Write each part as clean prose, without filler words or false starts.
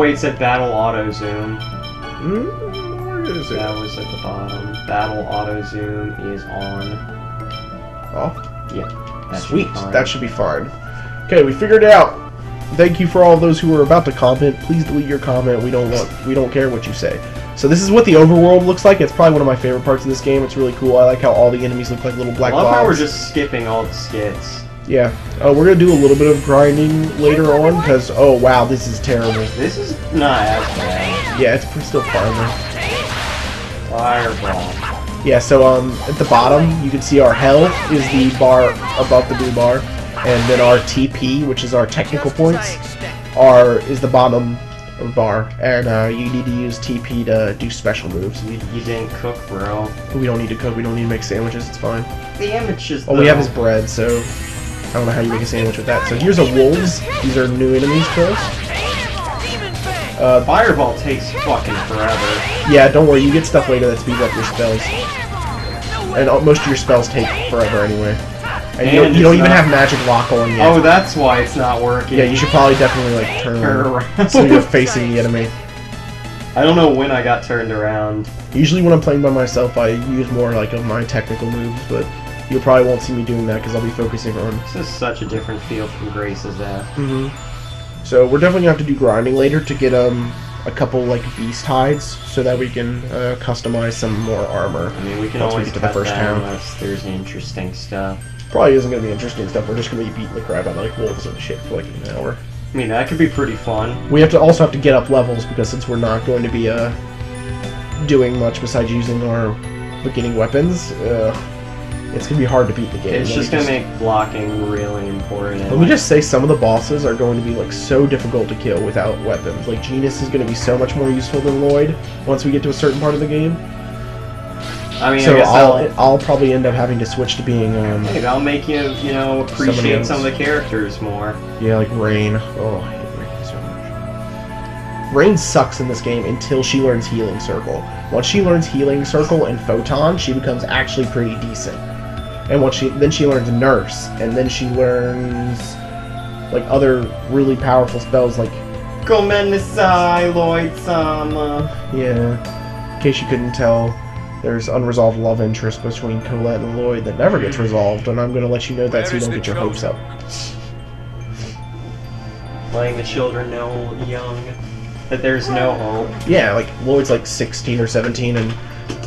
wait, it said battle auto zoom. Where is it? That was at the bottom. Battle auto zoom is on. Off? Yeah. Sweet. That should be fine. Okay, we figured it out. Thank you for all those who are about to comment. Please delete your comment. We don't care what you say. So this is what the overworld looks like. It's probably one of my favorite parts of this game. It's really cool. I like how all the enemies look like little black blobs. I love how we're just skipping all the skits. Yeah. We're going to do a little bit of grinding later on, because, oh wow, this is terrible. This is not as bad. Yeah, it's still fine though. Fireball. Yeah, so at the bottom, you can see our health is the bar above the blue bar, and then our TP, which is our technical points, is the bottom bar, and you need to use TP to do special moves. You didn't cook, bro. We don't need to cook, we don't need to make sandwiches, it's fine. Sandwiches, All we have is bread, so I don't know how you make a sandwich with that. So here's a wolves. These are new enemies for us. Fireball takes fucking forever. Yeah, don't worry, you get stuff later that speeds up your spells. And most of your spells take forever anyway. And you don't even have magic lock on yet. Oh, that's why it's not working. Yeah, you should probably definitely like turn around so you're facing the enemy. I don't know when I got turned around. Usually when I'm playing by myself, I use more like of my technical moves, but you probably won't see me doing that because I'll be focusing on. This is such a different feel from Grace's F. So we're definitely gonna have to do grinding later to get a couple like beast hides so that we can customize some more armor. I mean, we can once always we get to cut the first that town. unless there's interesting stuff. Probably isn't gonna be interesting stuff. We're just gonna be beating the crap out of like wolves and shit for like an hour. I mean, that could be pretty fun. We also have to get up levels because since we're not going to be doing much besides using our beginning weapons, it's gonna be hard to beat the game. It's just gonna make blocking really important. Let me just say, some of the bosses are going to be like so difficult to kill without weapons. Like Genus is going to be so much more useful than Lloyd once we get to a certain part of the game. I mean, so I guess I'll probably end up having to switch to being Hey, that'll make you appreciate some of the characters more. Yeah, like Rain. Oh, I hate Rain so much. Rain sucks in this game until she learns Healing Circle. Once she learns Healing Circle and Photon, she becomes actually pretty decent. And then she learns Nurse, and then she learns like other really powerful spells like Gomenisai Lloyd-sama. Yeah. In case you couldn't tell, there's unresolved love interest between Colette and Lloyd that never gets resolved, and I'm gonna let you know that so you don't get your hopes up. Letting the children know young that there's no hope. Yeah, like Lloyd's like 16 or 17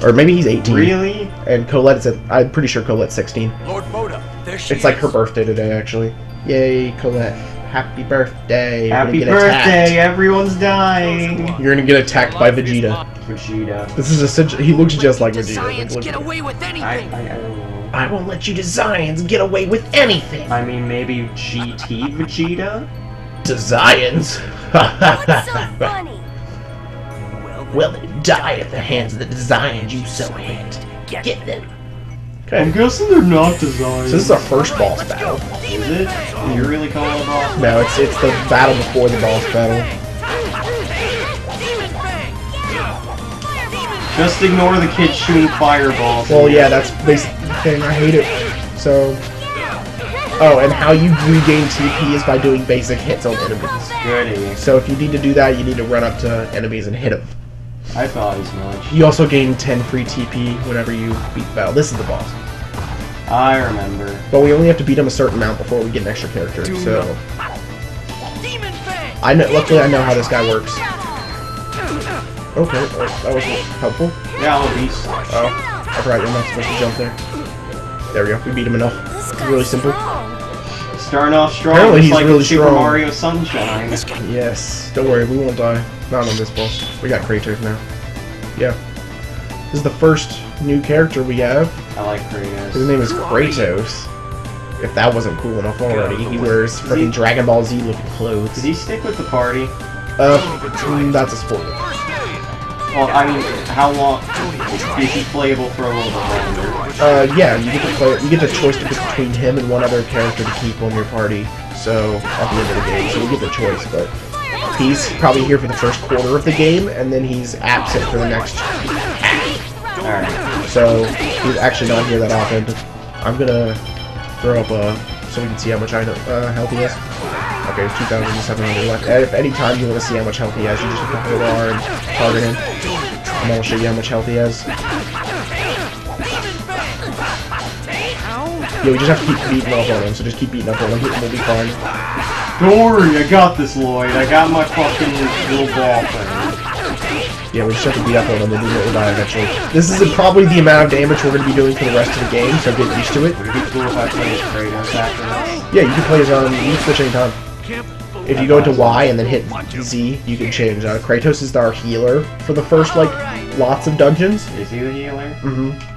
or maybe he's 18. Really? And Colette's I'm pretty sure Colette's 16. Lord Boda, there she It's like her birthday today, actually. Yay, Colette. Happy birthday. Happy birthday, everyone's dying. You're gonna get attacked by Vegeta. Vegeta. This is essentially, he looks just like Vegeta. Science, get away with anything. I don't know. I won't let you Designs get away with anything. I mean, maybe GT Vegeta? Designs. What's so funny? Well, they die at the hands of the Designs you so hate. Get them. Okay. I'm guessing they're not designed. So this is our first boss battle. Is it? You're really calling it boss? No, it's the battle before the boss battle. Just ignore the kids shooting fireballs. Well, yeah, that's basically the thing. I hate it. So... Oh, and how you regain TP is by doing basic hits on enemies. Goody. So if you need to do that, you need to run up to enemies and hit them. I thought as much. You also gain 10 free TP whenever you beat the battle. This is the boss. I remember. But we only have to beat him a certain amount before we get an extra character, so... Luckily I know how this guy works. Okay, that was helpful. Yeah, I'm a beast. Oh, I forgot you're not supposed to jump there. There we go, we beat him enough. It's really simple. Starting off strong, Apparently just he's like really Super strong. Mario Sunshine. Yes, don't worry, we won't die. Not on this boss. We got Kratos now. Yeah. This is the first new character we have. I like Kratos. His name is Kratos. If that wasn't cool enough already, he wears freaking Dragon Ball Z looking clothes. Did he stick with the party? That's a spoiler. Well, I mean, how long is he playable for a little bit longer? Yeah, you get to play. You get the choice to pick between him and one other character to keep on your party. So at the end of the game, so you get the choice. But he's probably here for the first quarter of the game, and then he's absent for the next half. Alright. So he's actually not here that often. I'm gonna throw up so we can see how much health he has. Okay, there's 2,700 left. If any time you want to see how much health he has, you just have to hold R and target him. And that'll show you how much health he has. Yeah, we just have to keep beating up on him, so just keep beating up on him, we'll be fine. Don't worry, I got this, Lloyd. I got my fucking little ball thing. Yeah, we just have to beat up on him and he will die eventually. This is probably the amount of damage we're going to be doing for the rest of the game, so get used to it. Would it be cool if I played as Kratos after this? Yeah, you can play as you can switch anytime. If you go into Y and then hit Z, you can change. Kratos is our healer for the first, like, lots of dungeons. Is he the healer? Mm-hmm.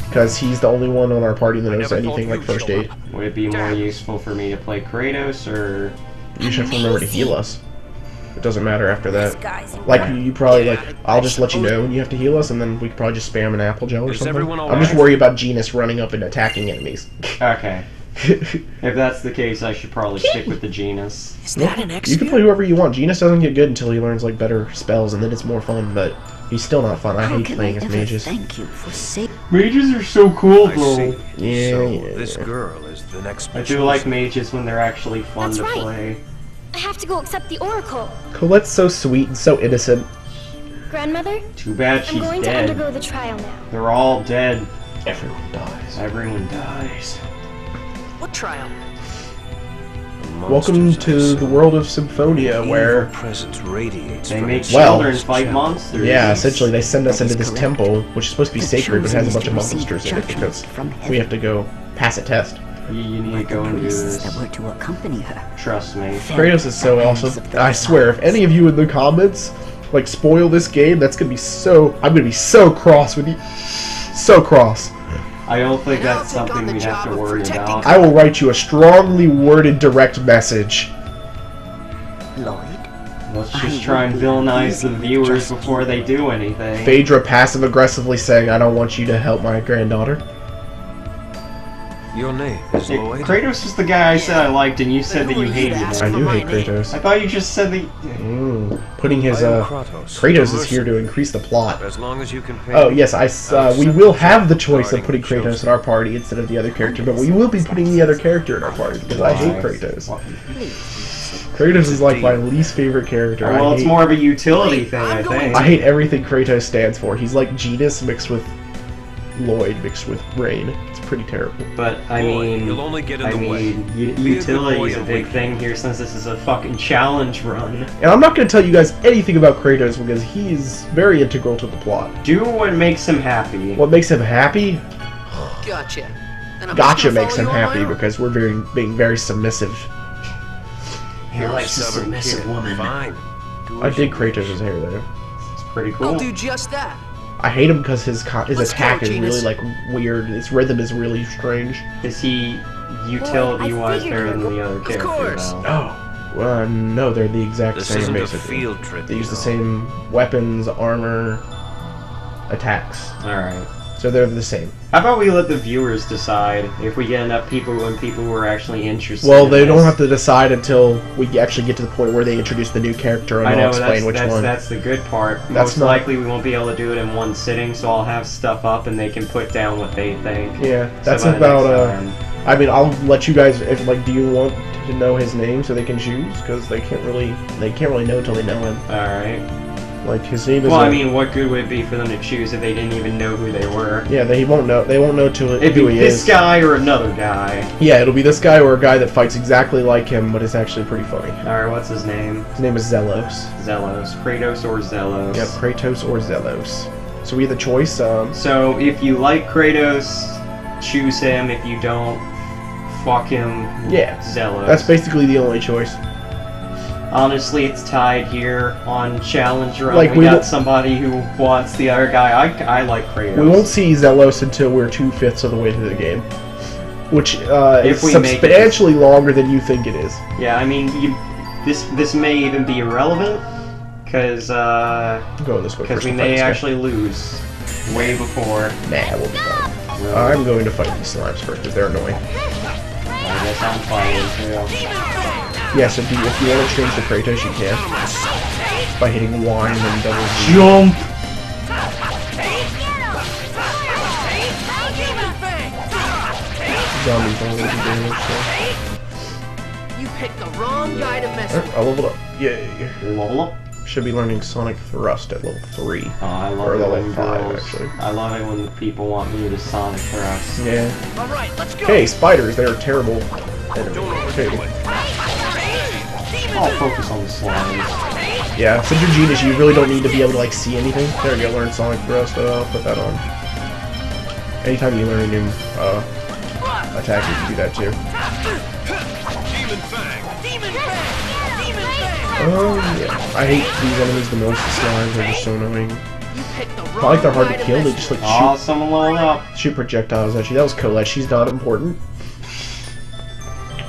Because he's the only one on our party that knows anything like first aid. Would it be more useful for me to play Kratos, or...? You should remember to heal us. It doesn't matter after that. Like, you probably, like, I'll just let you know when you have to heal us, and then we could probably just spam an apple gel or something. I'm just worried about Genus running up and attacking enemies. Okay. If that's the case, I should probably stick with the Genus. Is that an X? You can play whoever you want. Genus doesn't get good until he learns, like, better spells, and then it's more fun, but he's still not fun. I hate playing as mages. Thank you for saving. Mages are so cool, though. Yeah, This girl is the next. I do like mages when they're actually fun to play. I have to go accept the oracle. Colette's so sweet and so innocent. Grandmother, Too bad I'm she's going to dead. undergo the trial now. They're all dead. Everyone dies. Everyone dies. What trial? Welcome to the world of Symphonia, where They make children fight monsters. yeah, essentially they send us into this temple, which is supposed to be sacred, but has a bunch of monsters in it because we have to go pass a test. You need to go and do this. that were to accompany her. Trust me. Kratos is so awesome. I swear, if any of you in the comments like spoil this game, that's gonna be so. I'm gonna be so cross with you. So cross. I don't think that's something we have to worry about. I will write you a strongly worded direct message. Lloyd? Let's just try and villainize the viewers before they do anything. Phaedra passive-aggressively saying, I don't want you to help my granddaughter. Your name is Hey, Lloyd? Kratos was the guy I said I liked, and you said that you hated I him. do hate Kratos. I thought you just said that... Putting his, Kratos is here to increase the plot. As long as you can pay. Oh, yes, we will have the choice of putting Kratos in our party instead of the other character, but we will be putting the other character in our party, because I hate Kratos. Kratos is like my least favorite character. Well, it's more of a utility thing, I think. I hate everything Kratos stands for. He's like Genus mixed with Lloyd mixed with Rain. It's pretty terrible. But, I mean... You'll only get in the way. Utility is a big thing here since this is a fucking challenge run. And I'm not going to tell you guys anything about Kratos because he's very integral to the plot. Do what makes him happy. What makes him happy? Gotcha. Then I'm Gotcha just gonna makes him follow you on happy my own. because we're being very submissive. He likes a Stubborn submissive kid. woman. Fine. Do I as you dig Kratos' hair though. It's pretty cool. I'll do just that. I hate him because his Let's attack go, is really Genus. like weird. His rhythm is really strange. Is he Well, utility-wise I better than figured- the other character, course. though? Oh, no, they're the exact This same isn't a basically. field trip. They you use the know. same weapons, armor, attacks. Alright. So they're the same. How about we let the viewers decide if we get enough people and people who are actually interested Well, in they don't this? have to decide until we actually get to the point where they introduce the new character and I I'll know, explain which one. that's the good part. That's Most not- likely we won't be able to do it in one sitting, so I'll have stuff up and they can put down what they think. Yeah, So that's by the about, next time- I mean, I'll let you guys, if, like, do you want to know his name so they can choose? Because they can't really know until they know him. Alright. Like, his name is... Well, I mean, what good would it be for them to choose if they didn't even know who they were? Yeah, they won't know till It'd who be he this is. guy or another guy. Yeah, it'll be this guy or a guy that fights exactly like him, but is actually pretty funny. Alright, what's his name? His name is Zelos. Zelos. Kratos or Zelos. Yep, Kratos or Zelos. So we have the choice. So, if you like Kratos, choose him. If you don't, fuck him. Yeah, Zelos. that's basically the only choice. Honestly, it's tied here on Challenge Run. Like, we we got won't- somebody who wants the other guy. I like Kratos. We won't see Zelos until we're 2/5 of the way through the game, which If is we make it. substantially longer than you think it is. Yeah, I mean, this may even be irrelevant, because Go this way first. we and may fight this guy. actually lose way before. Nah, we'll be fine. Really. I'm going to fight these slimes first because they're annoying. I guess I'm fighting too. Yes, if you want to change to Kratos, you can by hitting Y and then double Z. Jump! Zombies all over the damage. So. You picked the wrong guy to mess with. I leveled up. Yay. Level up. Should be learning Sonic Thrust at level 3. Oh, I love Or it level when 5, girls. actually. I love it when people want me to Sonic Thrust. Yeah. All right, let's go. Okay, spiders, they're terrible enemy. Okay. I'll focus on the slimes. Yeah, since you're Genius, you really don't need to be able to like see anything. There you go, learn Sonic Thrust, I'll put that on. Anytime you learn a new attack, you can do that too. Oh yeah, I hate these enemies the most. The slimes are just so annoying. Not like they're hard to kill, they just like Oh, someone leveled up. shoot projectiles at you. That was Colette, she's not important.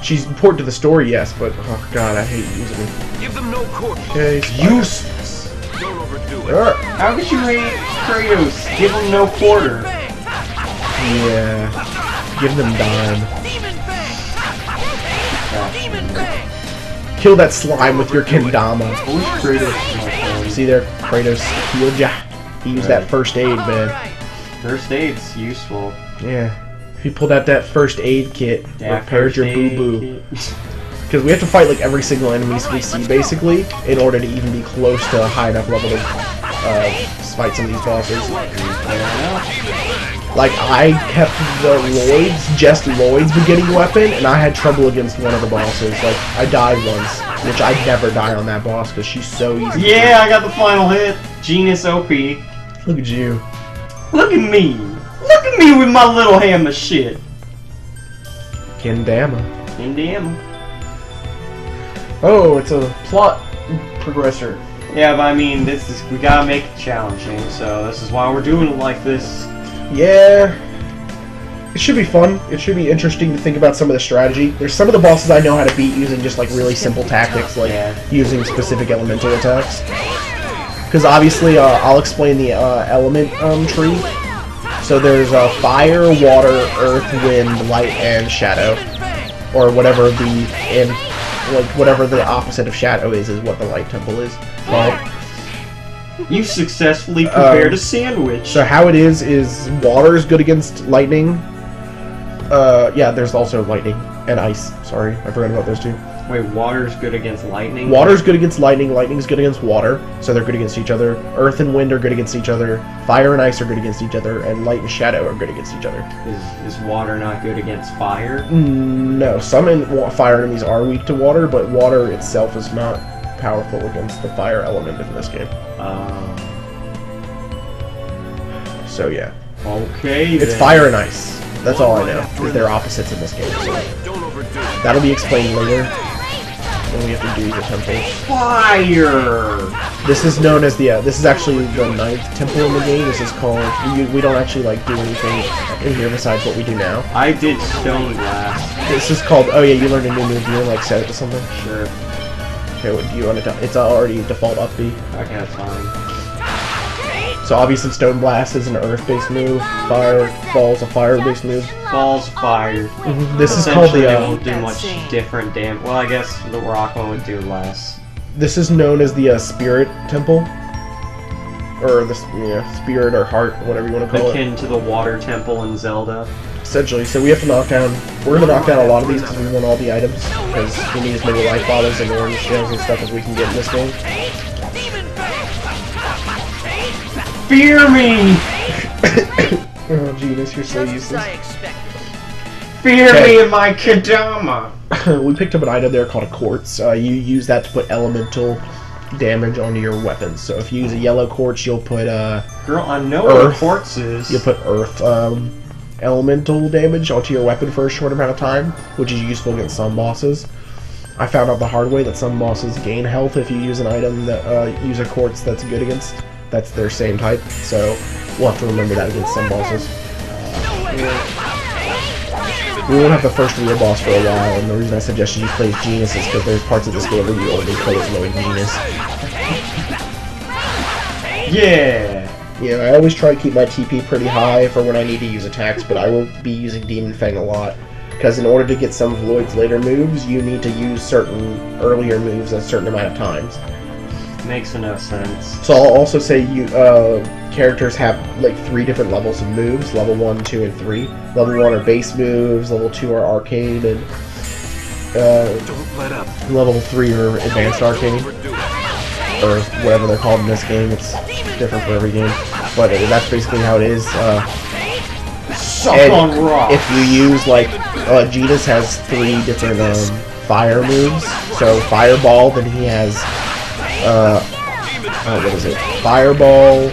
She's important to the story, yes, but oh god, I hate using her. Give them no court. Okay, Useless. Don't overdo it. How could you hate Kratos? Give him no quarter. Yeah. Give them dime. Kill that slime with your kendama. I wish Kratos was my friend. See there, Kratos healed ya. He used that first aid, man. First aid's useful. Yeah. If you pulled out that first aid kit, repaired your boo-boo. Because we have to fight like every single enemy we see, basically, in order to even be close to a high enough level to fight some of these bosses. Like, I kept the Lloyd's, just Lloyd's beginning weapon, and I had trouble against one of the bosses. Like, I died once, which I'd never die on that boss, because she's so easy. Yeah, I got the final hit. Genius OP. Look at you. Look at me. Look at me with my little hammer shit. Kendama. Indiana. Oh, it's a plot progressor. Yeah, but I mean, we gotta make it challenging, so this is why we're doing it like this. Yeah. It should be fun. It should be interesting to think about some of the strategy. There's some of the bosses I know how to beat using just like really simple tactics, like using specific elemental attacks. Because obviously, I'll explain the element tree. So there's fire, water, earth, wind, light, and shadow, or whatever whatever the opposite of shadow is what the light temple is. Right? You successfully prepared a sandwich. So how it is water is good against lightning. Yeah, there's also lightning and ice. Sorry, I forgot about those two. Wait, water's good against lightning? Water's good against lightning, lightning's good against water, so they're good against each other. Earth and wind are good against each other. Fire and ice are good against each other, and light and shadow are good against each other. Is water not good against fire? No, some fire enemies are weak to water, but water itself is not powerful against the fire element in this game. So yeah. Okay, It's then. fire and ice. That's all I know, is they're opposites in this game. So that'll be explained later when we have to do the temples. Fire! This is known as this is actually the 9th temple in the game. This is called, we don't actually like do anything in here besides what we do now. I did stone blast. This is called, oh yeah, you learned a new move, you want to like set it to something? Sure. Okay, what do you want to it's already default up B. Okay, that's fine. So obviously Stone Blast is an earth-based move, Fall's a fire-based move. Fall's fire. This is called the, it won't do much different damage. Well, I guess the rock one would do less. This is known as the Spirit Temple. Or the, Spirit or Heart, whatever you want to call it. Akin to the Water Temple in Zelda. Essentially, so we have to knock down, we're going to knock down a lot of these because we want all the items, because we need as many life bottles and orange shells and stuff as we can get in this game. Fear me! Oh, Genius, you're so useless. Fear me in my Kadama! We picked up an item there called a quartz. You use that to put elemental damage onto your weapons. So if you use a yellow quartz, you'll put Girl, I know what a quartz is. You'll put earth elemental damage onto your weapon for a short amount of time, which is useful against some bosses. I found out the hard way that some bosses gain health if you use an item that use a quartz that's good against. That's their same type, so we'll have to remember that against some bosses. We won't have the first real boss for a while, and the reason I suggested you play as Genius is because there's parts of this game where you only play as Lloyd Genius. Yeah! Yeah, I always try to keep my TP pretty high for when I need to use attacks, but I will be using Demon Fang a lot. Because in order to get some of Lloyd's later moves, you need to use certain earlier moves at a certain amount of times. Makes enough sense. So I'll also say you characters have like 3 different levels of moves, level 1, 2, and 3. Level 1 are base moves, level 2 are arcade, and Don't let up. level 3 or advanced arcane, Overdo it. or whatever they're called in this game. It's different for every game, but that's basically how it is. Suck And on rock. if you use, like, Genis has 3 different fire moves. So Fireball, then he has what is it? Fireball,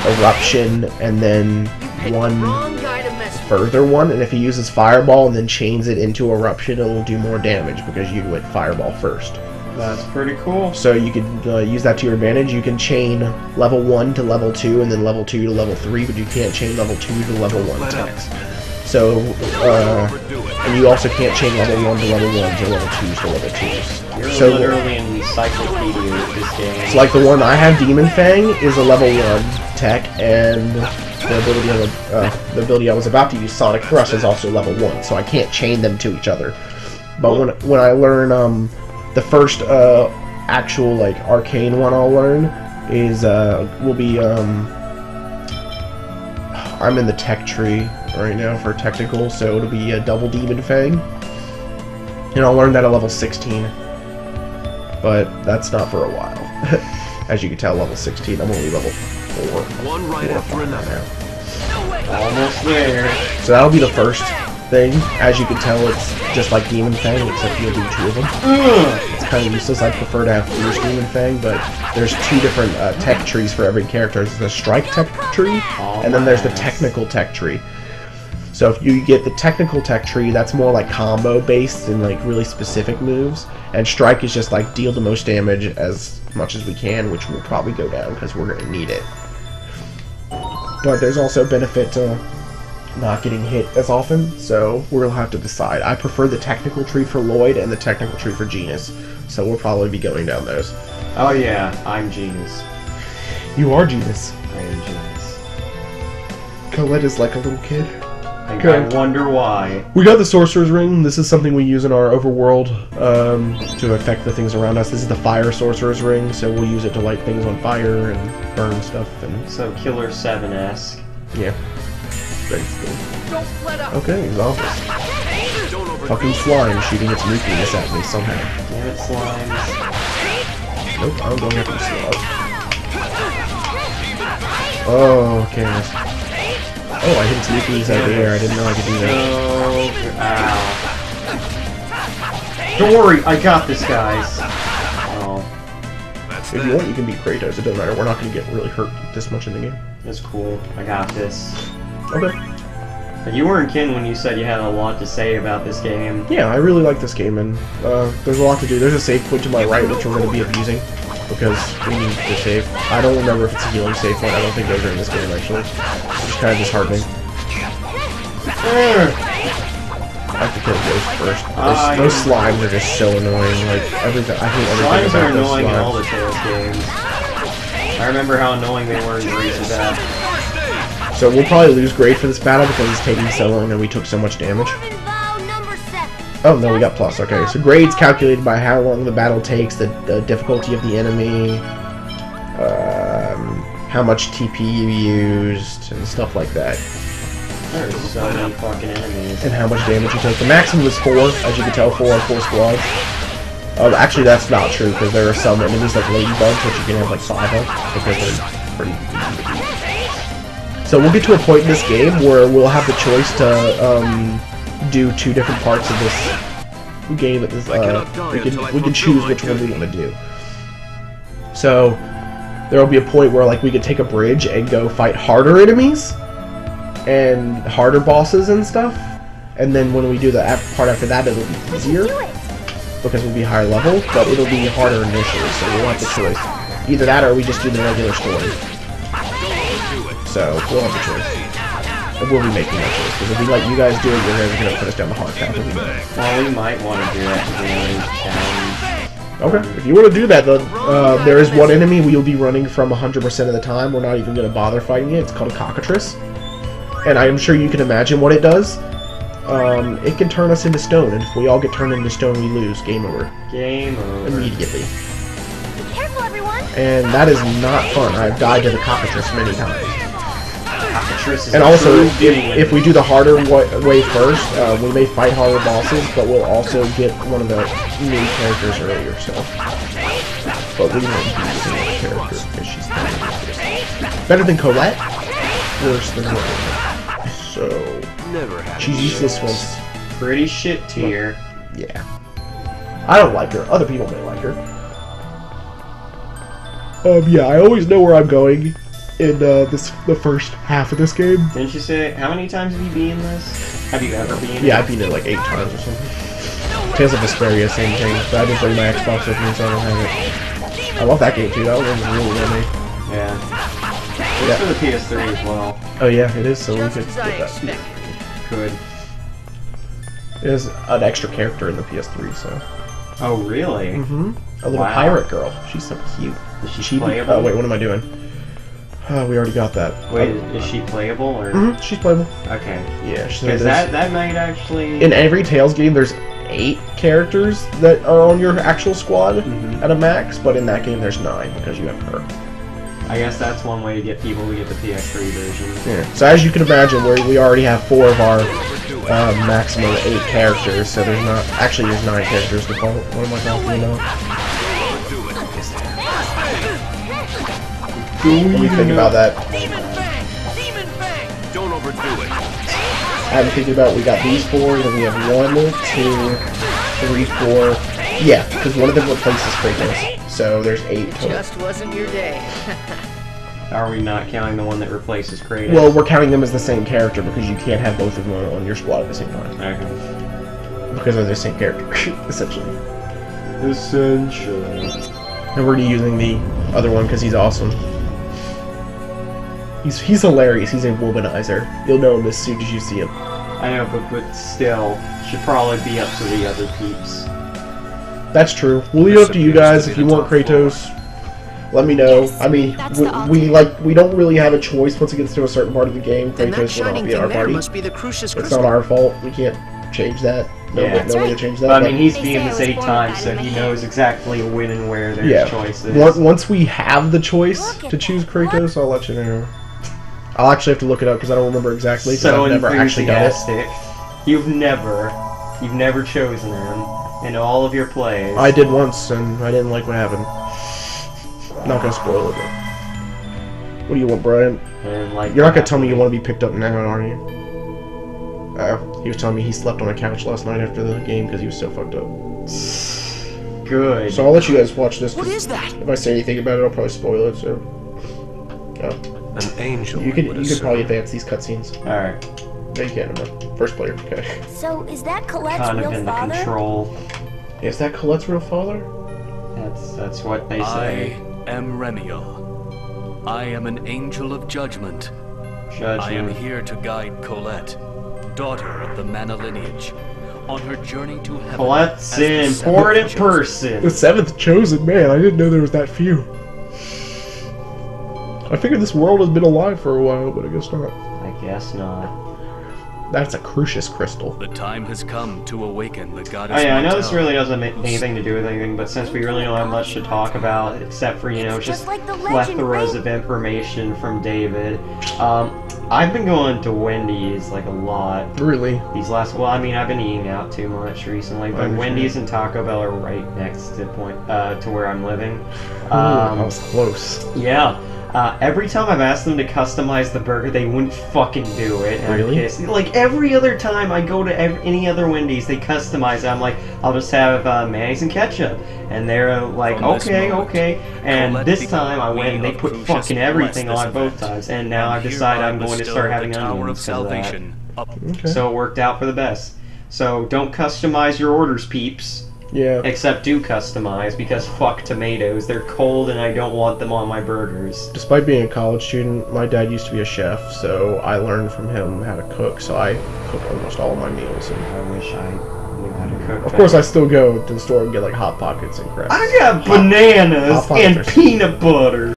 Eruption, and then one Wrong guy to mess with. further one. And if he uses Fireball and then chains it into Eruption, it will do more damage because you went Fireball first. That's pretty cool. So you can use that to your advantage. You can chain level 1 to level 2 and then level 2 to level 3, but you can't chain level 2 to level 1 attacks. So, Overdo it. and you also can't chain level 1 to level 1s or level 2s to level 2s. You're So, literally an encyclopedia with this game. it's like the one I have, Demon Fang, is a level 1 tech, and the ability I was about to use, Sonic Thrust, is also level 1, so I can't chain them to each other. But when I learn the first actual like arcane one I'll learn is will be I'm in the tech tree right now for technical, so it'll be a double Demon Fang, and I'll learn that at level 16. But that's not for a while. As you can tell, level 16. I'm only level 4. One right after another. Almost there. So that'll be the first thing. As you can tell, it's just like Demon Fang, except you'll do 2 of them. It's kind of useless. I prefer to have Fierce Demon Fang, but there's 2 different tech trees for every character. There's the Strike Tech tree, and then there's the Technical Tech tree. So if you get the Technical Tech tree, that's more like combo based and like really specific moves. And Strike is just like deal the most damage as much as we can, which will probably go down because we're going to need it. But there's also benefit to not getting hit as often, so we'll have to decide. I prefer the Technical tree for Lloyd and the Technical tree for Genis, so we'll probably be going down those. Oh yeah, I'm Genis. You are Genis. I am Genis. Colette is like a little kid. I wonder why. We got the Sorcerer's Ring. This is something we use in our overworld to affect the things around us. This is the Fire Sorcerer's Ring, so we'll use it to light things on fire and burn stuff. And So Killer 7-esque. yeah. Basically. Don't let up. Okay, exhausted. Don't overdo Fucking slime shooting its nucleus at me somehow. Damn it, slimes. Nope, I'm going after the slug. Oh, okay. Oh, I hit its nucleus out of the air. I didn't know I could do that. Ow. Don't worry, I got this, guys. Oh, That's If you want, you can beat Kratos. It doesn't matter. We're not going to get really hurt this much in the game. that's cool. I got this. Okay. You weren't kidding when you said you had a lot to say about this game. Yeah, I really like this game, and there's a lot to do. There's a save point to my right, which we're going to be abusing, because we need to save. I don't remember if it's a healing save point. I don't think those are in this game, actually. It's kind of disheartening. I have to kill Ghost first. Those slimes are just so annoying. Like, everything. I hate everything Slimes are about those annoying in all the slimes. ToS games. I remember how annoying they were in Grease of that. So we'll probably lose Grade for this battle because it's taking so long and we took so much damage. Oh, no, we got plus. Okay, so Grade's calculated by how long the battle takes, the difficulty of the enemy, how much TP you used, and stuff like that. There's so many fucking enemies. And how much damage you took. The maximum was 4, as you can tell, 4 squads. Actually, that's not true, because there are some enemies like ladybugs that you can have like 5 of, because they're pretty easy to beat. So we'll get to a point in this game where we'll have the choice to do 2 different parts of this game. At this, we can choose which one we want to do. So there will be a point where like we could take a bridge and go fight harder enemies and harder bosses and stuff. And then when we do the part after that, it'll be easier because we'll be higher level, but it'll be harder initially. So we'll have the choice. Either that or we just do the regular story. So, we'll have a choice. And we'll be making that choice. Because if we let you guys do it, you're guys are going to put us down the hard path. Well, we might want to do that to challenge. Okay, if you want to do that, then there is one enemy we'll be running from 100% of the time. We're not even going to bother fighting it. It's called a cockatrice. And I'm sure you can imagine what it does. It can turn us into stone. And if we all get turned into stone, we lose. Game over. Game over. Immediately. Be careful, everyone. And that is not fun. I've died to the cockatrice many times. Cockatrice is And a also, true demon. if we do the harder way first, we may fight harder bosses, but we'll also get one of the new characters earlier, so. But we won't be using that character because she's better than Colette, worse than Rowan. So, Never had she's a useless chance. once. Pretty shit tier. Yeah. I don't like her. Other people may like her. Yeah, I always know where I'm going in the first half of this game. Didn't you say, how many times have you beaten this? Have you ever beaten Yeah, it? I've beaten it like 8 times or something. Tales of Vesperia, same thing. But I didn't bring my Xbox with me, so I don't have it. I love that game too. That was really well made. Yeah. It's for the PS3 as well. Oh yeah, it is. So we Just could as get I that. expected. Good. It is an extra character in the PS3, so. Oh, really? Mm-hmm. A little Wow. pirate girl. She's so cute. Is she playable? Oh wait, what am I doing? We already got that. Wait, is she playable or? Mm-hmm. She's playable. Okay. Yeah, she's Because that might actually. in every Tales game, there's 8 characters that are on your actual squad at a max, but in that game there's 9 because you have her. I guess that's one way to get people to get the PS3 version. Yeah. So as you can imagine, we already have 4 of our maximum 8 characters. So there's not actually there's 9 characters to follow. What am I talking about? What do you think about that? Demon Fang! Demon Fang! Don't overdo it. I'm thinking about we got these 4, then we have 1, 2, 3, 4. Yeah, because one of them replaces Kratos. So there's 8 total. Just wasn't your day. Are we not counting the one that replaces Kratos? Well, we're counting them as the same character because you can't have both of them on your squad at the same time. Okay. Because they're the same character, essentially. Essentially. And we're using the other one because he's awesome. He's hilarious. He's a womanizer. You'll know him as soon as you see him. I know, but still, should probably be up to the other peeps. That's true. We'll leave it up to you guys if you want Kratos. Let me know. Yes, I mean, that's the we don't really have a choice once it gets to a certain part of the game. Then that Kratos will shining not be in thing our there party. must be the Crucius It's crystal. not our fault. We can't change that. No, Yeah. no way to change that. But I but- mean, he's They being say I this was 8 born times, with so that in he my knows exactly when and where there's yeah. choices. Once we have the choice to choose Kratos, I'll let you know. I'll actually have to look it up because I don't remember exactly. Because So I've never actually done it. enthusiastic. You've never chosen him in all of your plays. I did once, and I didn't like what happened. Not gonna spoil it. But what do you want, Brian? And like, You're not gonna tell me you want to be picked up now, are you? He was telling me he slept on a couch last night after the game because he was so fucked up. Good. So I'll let you guys watch this. What is that? If I say anything about it, I'll probably spoil it. So An angel. you could would probably assume. advance these cutscenes. All right. No, you can't. No. First player. Okay. So, is that Colette's Kind of real in the father? control. Is that Colette's real father? That's what they say. I am Remiel. I am an angel of judgment. I am Judgment. here to guide Colette, daughter of the Mana lineage, on her journey to heaven. Colette's as the an seventh important chosen. person. The 7th chosen man. I didn't know there was that few. I figured this world has been alive for a while, but I guess not. I guess not. That's a Crucius crystal. The time has come to awaken the goddess. Oh yeah, I know this Montel. really doesn't make anything to do with anything, but since we really don't have much to talk about, except for, you know, It's just just like the legend, plethoras right? of information from David, I've been going to Wendy's, like, a lot. Really? These last, well, I mean, I've been eating out too much recently, but understand. Wendy's and Taco Bell are right next to to where I'm living. I was close. Yeah. Every time I've asked them to customize the burger, they wouldn't fucking do it. And Really? I'm pissed. Like, every other time I go to any other Wendy's, they customize it. I'm like, I'll just have mayonnaise and ketchup. And they're like, From this okay, moment, okay. And Colette this became time I went and they queen put of Crucius fucking everything bless on this both event. times. And now I've And decided hereby I'm going to bestow start the having Tower onions of because of that. Salvation. Okay. So it worked out for the best. So don't customize your orders, peeps. Yeah. Except do customize, because fuck tomatoes. They're cold and I don't want them on my burgers. Despite being a college student, my dad used to be a chef, so I learned from him how to cook. So I cook almost all of my meals. And I wish I knew how to cook. of course, I still go to the store and get like Hot Pockets and crap. I got bananas Hot Pockets and are- peanut butter.